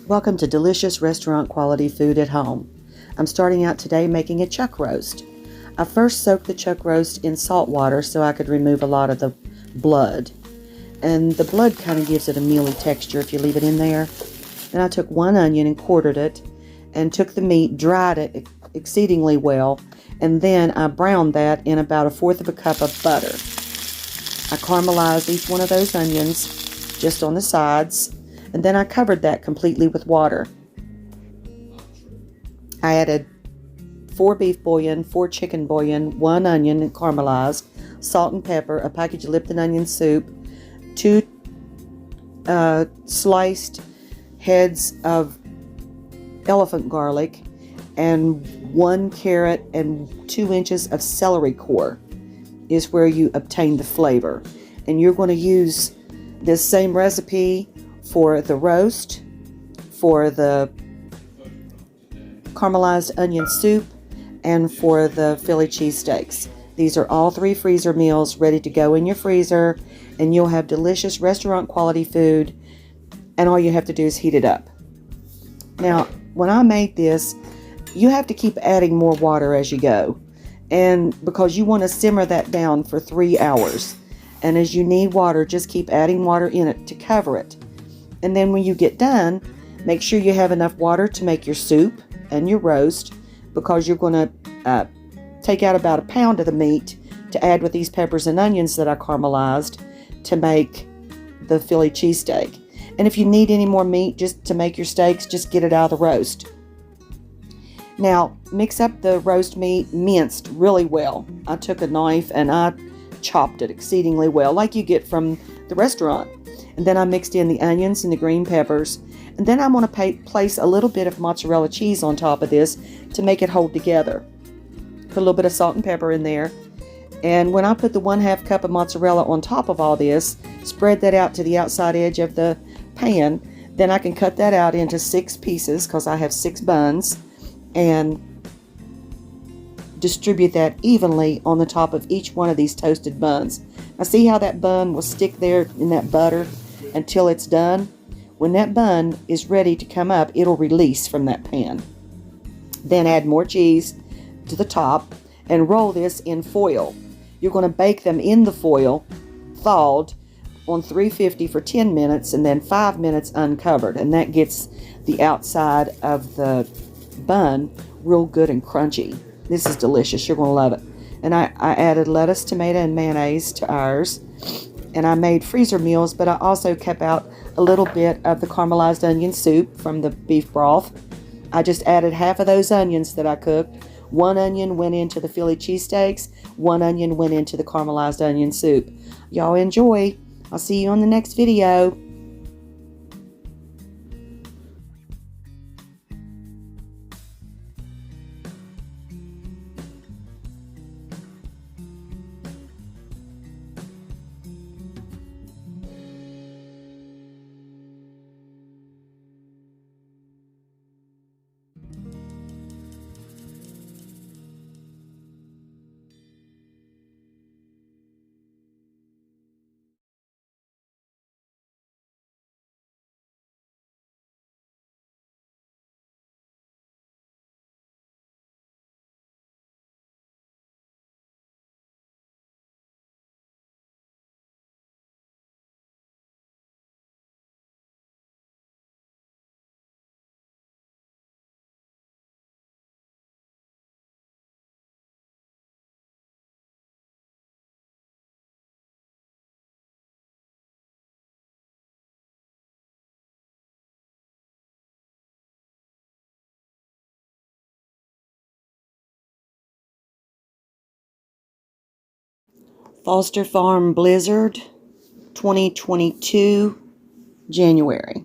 Welcome to delicious restaurant quality food at home. I'm starting out today making a chuck roast. I first soaked the chuck roast in salt water so I could remove a lot of the blood. And the blood kind of gives it a mealy texture if you leave it in there. Then I took one onion and quartered it and took the meat, dried it exceedingly well, and then I browned that in about 1/4 cup of butter. I caramelized each one of those onions just on the sides, and then I covered that completely with water. I added 4 beef bouillon, 4 chicken bouillon, 1 onion caramelized, salt and pepper, a package of Lipton onion soup, 2 sliced heads of elephant garlic, and 1 carrot and 2 inches of celery core is where you obtain the flavor. And you're going to use this same recipe for the roast, for the caramelized onion soup, and for the Philly cheesesteaks. These are all 3 freezer meals ready to go in your freezer, and you'll have delicious restaurant quality food, and all you have to do is heat it up. Now, when I made this, you have to keep adding more water as you go, and because you want to simmer that down for 3 hours. And as you need water, just keep adding water in it to cover it. And then when you get done, make sure you have enough water to make your soup and your roast, because you're going to take out about 1 pound of the meat to add with these peppers and onions that I caramelized to make the Philly cheesesteak. And if you need any more meat just to make your steaks, just get it out of the roast. Now, mix up the roast meat minced really well. I took a knife and I chopped it exceedingly well, like you get from the restaurant. And then I mixed in the onions and the green peppers. And then I'm going to place a little bit of mozzarella cheese on top of this to make it hold together. Put a little bit of salt and pepper in there. And when I put the 1/2 cup of mozzarella on top of all this, spread that out to the outside edge of the pan. Then I can cut that out into 6 pieces, because I have 6 buns, and distribute that evenly on the top of each one of these toasted buns. Now see how that bun will stick there in that butter until it's done? When that bun is ready to come up, it'll release from that pan. Then add more cheese to the top and roll this in foil. You're going to bake them in the foil, thawed, on 350 for 10 minutes, and then 5 minutes uncovered. And that gets the outside of the bun real good and crunchy. This is delicious. You're going to love it. And I added lettuce, tomato, and mayonnaise to ours. And I made freezer meals, but I also kept out a little bit of the caramelized onion soup from the beef broth. I just added half of those onions that I cooked. 1 onion went into the Philly cheesesteaks. 1 onion went into the caramelized onion soup. Y'all enjoy. I'll see you on the next video. Foster Farm Blizzard, 2022, January.